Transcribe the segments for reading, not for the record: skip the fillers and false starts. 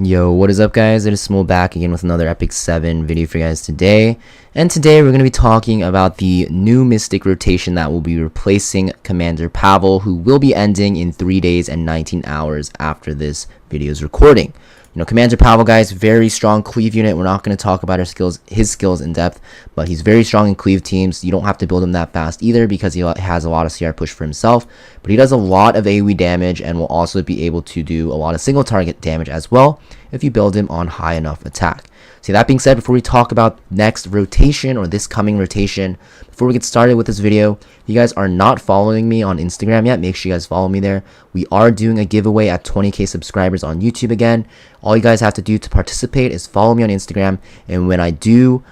Yo, what is up guys? It is Samool back again with another Epic 7 video for you guys today. And today we're going to be talking about the new Mystic rotation that will be replacing Commander Pavel, who will be ending in 3 days and 19 hours after this video's recording. You know, Commander Pavel, guys, very strong cleave unit. We're not going to talk about his skills in depth, but he's very strong in cleave teams. You don't have to build him that fast either because he has a lot of CR push for himself, but he does a lot of AoE damage and will also be able to do a lot of single target damage as well if you build him on high enough attack. So that being said, before we talk about next rotation or this coming rotation, before we get started with this video, if you guys are not following me on Instagram yet, make sure you guys follow me there. We are doing a giveaway at 20k subscribers on YouTube again. All you guys have to do to participate is follow me on Instagram, and when I do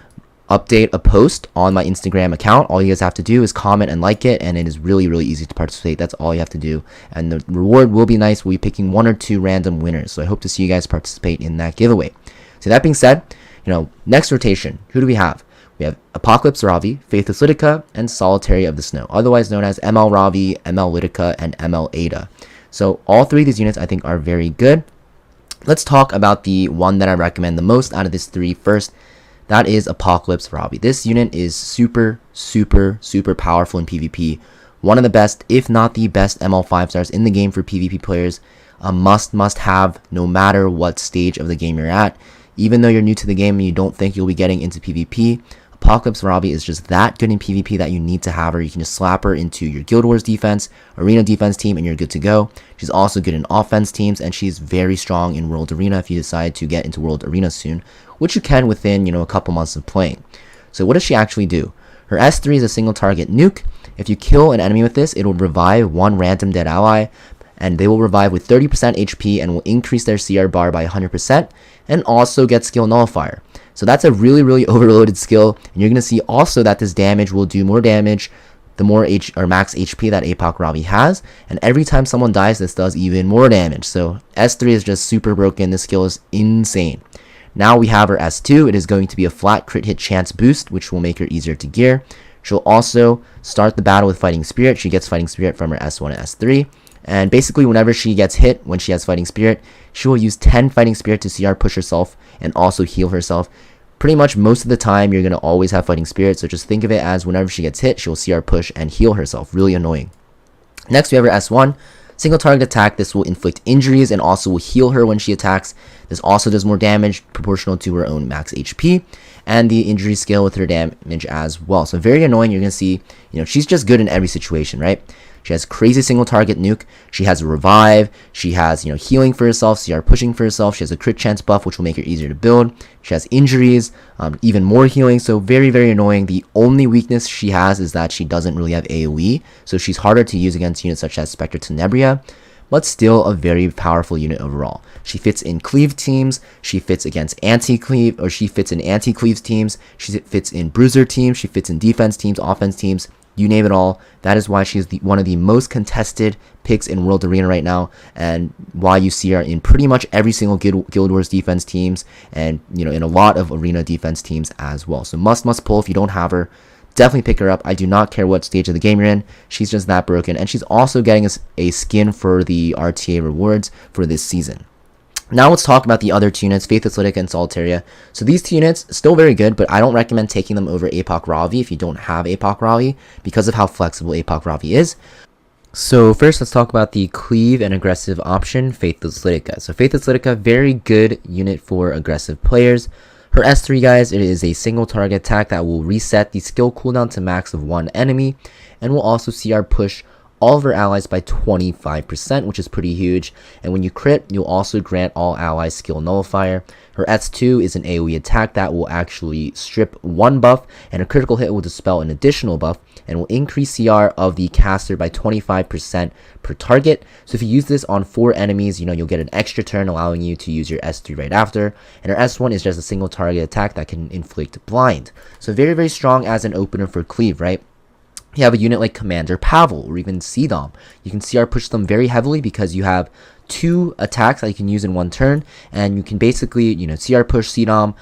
update a post on my Instagram account, all you guys have to do is comment and like it, and it is really easy to participate. That's all you have to do, and the reward will be nice. We'll be picking 1 or 2 random winners, so I hope to see you guys participate in that giveaway. So that being said, you know, next rotation, who do we have? We have Apocalypse Ravi, Faithless Lidica, and Solitaria of the Snow, otherwise known as ML Ravi, ML Lidica, and ML Ada. So all 3 of these units I think are very good. Let's talk about the one that I recommend the most out of this 3 first. That is Apocalypse Ravi. This unit is super powerful in PvP. One of the best, if not the best, ML 5 stars in the game for PvP players. A must have no matter what stage of the game you're at. Even though you're new to the game and you don't think you'll be getting into PvP, Apocalypse Ravi is just that good in PvP that you need to have her. You can just slap her into your Guild Wars defense, Arena defense team, and you're good to go. She's also good in offense teams, and she's very strong in World Arena if you decide to get into World Arena soon, which you can within, you know, a couple months of playing. So what does she actually do? Her S3 is a single target nuke. If you kill an enemy with this, it will revive one random dead ally, and they will revive with 30% HP and will increase their CR bar by 100%, and also get skill nullifier. So that's a really overloaded skill, and you're going to see also that this damage will do more damage the more max HP that Apoc Ravi has, and every time someone dies, this does even more damage. So S3 is just super broken. This skill is insane. Now we have her S2. It is going to be a flat crit hit chance boost, which will make her easier to gear. She'll also start the battle with Fighting Spirit. She gets Fighting Spirit from her S1 and S3. And basically, whenever she gets hit, when she has Fighting Spirit, she will use 10 Fighting Spirit to CR push herself and also heal herself. Pretty much most of the time, you're going to always have Fighting Spirit, so just think of it as whenever she gets hit, she'll CR push and heal herself. Really annoying. Next, we have her S1. Single target attack. This will inflict injuries and also will heal her when she attacks. This also does more damage proportional to her own max HP, and the injury scale with her damage as well. So very annoying. You're going to see, you know, she's just good in every situation, right? She has crazy single target nuke. She has a revive. She has, you know, healing for herself, CR pushing for herself. She has a crit chance buff, which will make her easier to build. She has injuries, even more healing. So very annoying. The only weakness she has is that she doesn't really have AoE, so she's harder to use against units such as Spectre Tenebria, but still a very powerful unit overall. She fits in cleave teams. She fits against anti-cleave, or she fits in anti-cleave teams. She fits in bruiser teams. She fits in defense teams, offense teams. You name it all. That is why she's one of the most contested picks in World Arena right now, and why you see her in pretty much every single Guild Wars defense teams, and, you know, in a lot of Arena defense teams as well. So must pull. If you don't have her, definitely pick her up. I do not care what stage of the game you're in. She's just that broken, and she's also getting a skin for the RTA rewards for this season. Now let's talk about the other 2 units, Faithless, Lidica, and Solitaria. So these 2 units, still very good, but I don't recommend taking them over Apoc Ravi if you don't have Apoc Ravi, because of how flexible Apoc Ravi is. So first, let's talk about the cleave and aggressive option, Faithless Lidica. So Faithless Lidica, very good unit for aggressive players. Her S3, guys, it is a single target attack that will reset the skill cooldown to max of 1 enemy, and will also CR push all of her allies by 25%, which is pretty huge. And when you crit, you'll also grant all allies skill nullifier. Her S2 is an AoE attack that will actually strip 1 buff, and a critical hit will dispel an additional buff, and will increase CR of the caster by 25% per target. So if you use this on 4 enemies, you know, you'll get an extra turn, allowing you to use your S3 right after. And her S1 is just a single target attack that can inflict blind. So very strong as an opener for cleave, right? You have a unit like Commander Pavel or even Cdom. You can CR push them very heavily because you have 2 attacks that you can use in 1 turn, and you can basically, you know, CR push Cdom,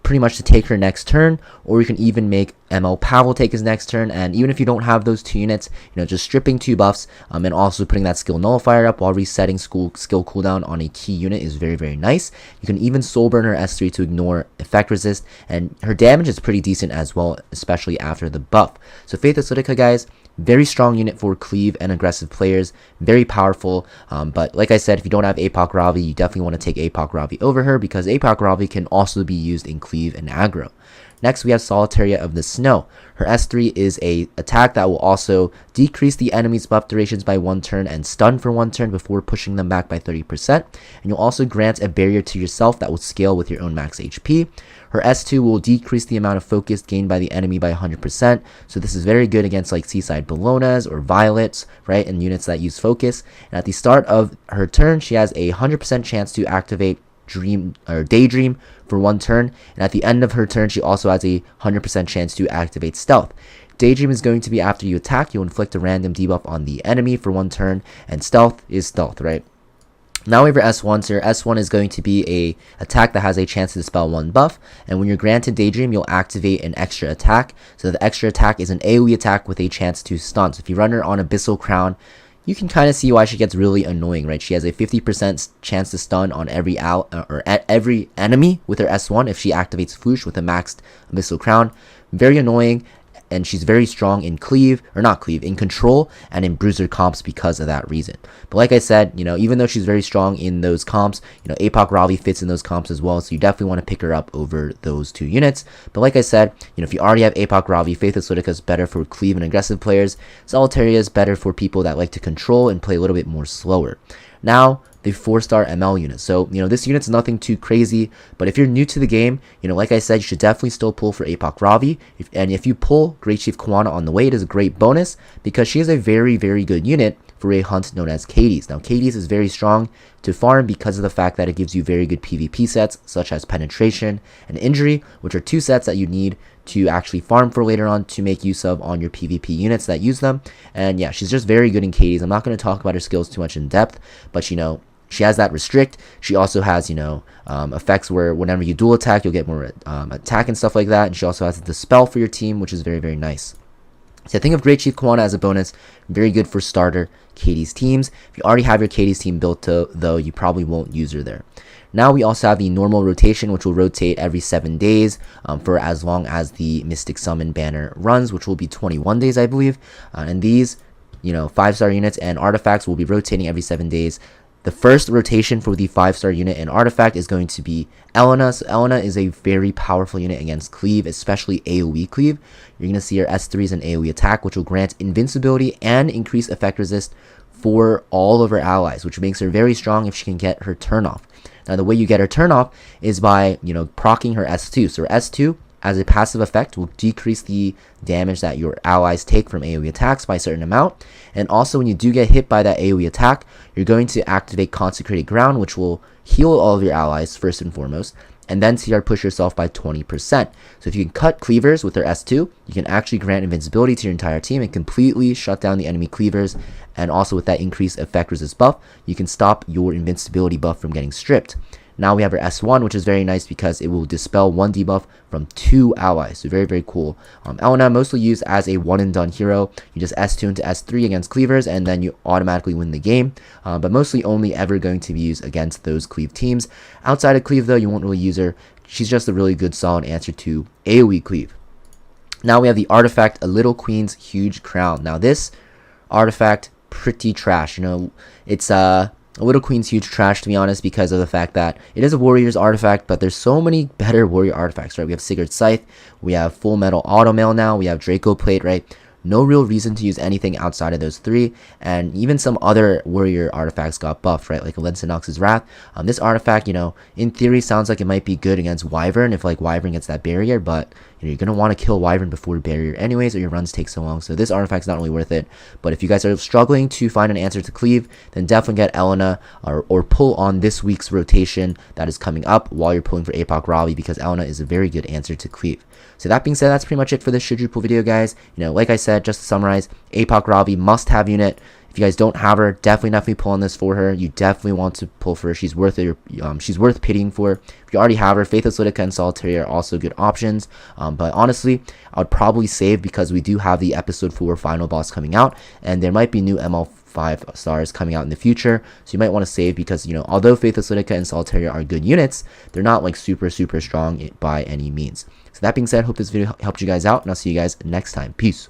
pretty much to take her next turn, or you can even make ML Pavel take his next turn. And even if you don't have those 2 units, just stripping 2 buffs and also putting that skill nullifier up while resetting skill cooldown on a key unit is very, very nice. You can even soul burn her S3 to ignore effect resist, and her damage is pretty decent as well, especially after the buff. So Faithless Lidica, guys, very strong unit for cleave and aggressive players, very powerful. But like I said, if you don't have APOC Ravi, you definitely want to take APOC Ravi over her, because APOC Ravi can also be used in cleave and aggro. Next, we have Solitaria of the Snow. Her S3 is a attack that will also decrease the enemy's buff durations by 1 turn and stun for 1 turn before pushing them back by 30%. And you'll also grant a barrier to yourself that will scale with your own max HP. Her S2 will decrease the amount of focus gained by the enemy by 100%. So this is very good against like Seaside Bellonas or Violets, right? And units that use focus. And at the start of her turn, she has a 100% chance to activate Daydream for 1 turn, and at the end of her turn she also has a 100% chance to activate Stealth. Daydream is going to be after you attack, you'll inflict a random debuff on the enemy for 1 turn, and Stealth is Stealth, right? Now we have your S1. So your S1 is going to be a attack that has a chance to dispel 1 buff, and when you're granted Daydream, you'll activate an extra attack. So the extra attack is an AoE attack with a chance to stun. So if you run her on Abyssal Crown, you can kind of see why she gets really annoying, right? She has a 50% chance to stun on every every enemy with her S1 if she activates Foosh with a maxed Abyssal Crown. Very annoying, and she's very strong in cleave, or not cleave, in control and in bruiser comps because of that reason. But like I said, even though she's very strong in those comps, APOC Ravi fits in those comps as well, so you definitely want to pick her up over those 2 units. But like I said, if you already have APOC Ravi, Faithless Lidica is better for cleave and aggressive players. Solitaria is better for people that like to control and play a little bit more slower. Now, the 4-star ML unit. So, this unit's nothing too crazy, but if you're new to the game, like I said, you should definitely still pull for APOC Ravi. If you pull Great Chief Kwana on the way, it is a great bonus, because she is a very, very good unit for a hunt known as Katie's. Now, Katie's is very strong to farm because of the fact that it gives you very good PvP sets, such as Penetration and Injury, which are 2 sets that you need to actually farm for later on to make use of on your PvP units that use them. And yeah, she's just very good in Katie's. I'm not going to talk about her skills too much in depth, but she has that restrict. She also has, effects where whenever you dual attack, you'll get more attack and stuff like that. And she also has the dispel for your team, which is very, very nice. So think of Great Chief Kwana as a bonus. Very good for starter Katie's teams. If you already have your Katie's team built though, you probably won't use her there. Now we also have the normal rotation, which will rotate every 7 days for as long as the Mystic Summon banner runs, which will be 21 days, I believe. And these, 5-star units and artifacts will be rotating every 7 days. The first rotation for the 5-star unit and artifact is going to be Elena. So Elena is a very powerful unit against cleave, especially AoE cleave. You're going to see her S3 is an AoE attack, which will grant invincibility and increase effect resist for all of her allies, which makes her very strong if she can get her turn off. Now, the way you get her turn off is by, proccing her S2. So her S2, as a passive effect, will decrease the damage that your allies take from AoE attacks by a certain amount. And also, when you do get hit by that AoE attack, you're going to activate Consecrated Ground, which will heal all of your allies first and foremost, and then CR push yourself by 20%. So if you can cut cleavers with their S2, you can actually grant invincibility to your entire team and completely shut down the enemy cleavers. And also with that increased effect resist buff, you can stop your invincibility buff from getting stripped. Now we have our S1, which is very nice because it will dispel 1 debuff from 2 allies. So very, very cool. Elena, mostly used as a one-and-done hero. You just S2 into S3 against cleavers, and then you automatically win the game. But mostly only ever going to be used against those cleave teams. Outside of cleave, though, you won't really use her. She's just a really good, solid answer to AoE cleave. Now we have the artifact, A Little Queen's Huge Crown. Now this artifact, pretty trash. It's A Little Queen's huge trash, to be honest, because of the fact that it is a warrior's artifact, but there's so many better warrior artifacts, right? We have Sigurd's Scythe, we have Full Metal Automail now, we have Draco Plate, right? No real reason to use anything outside of those 3, and even some other warrior artifacts got buffed, right? Like Lennox's Wrath. This artifact, in theory sounds like it might be good against Wyvern if like Wyvern gets that barrier, but you're going to want to kill Wyvern before barrier anyways, or your runs take so long. So this artifact's not really worth it. But if you guys are struggling to find an answer to cleave, then definitely get Elena or pull on this week's rotation that is coming up while you're pulling for APOC Ravi, because Elena is a very good answer to cleave. So that being said, that's pretty much it for this should you pull video, guys. Like I said, just to summarize, APOC Ravi must-have unit. If you guys don't have her, definitely pull on this for her. You definitely want to pull for her. She's worth it. She's worth pitying for. If you already have her, Faithless, Lidica, and Solitaria are also good options. But honestly, I would probably save because we do have the episode 4 final boss coming out, and there might be new ML5 stars coming out in the future. So you might want to save because, you know, although Faithless, Lidica, and Solitaria are good units, they're not like super strong by any means. So that being said, hope this video helped you guys out, and I'll see you guys next time. Peace.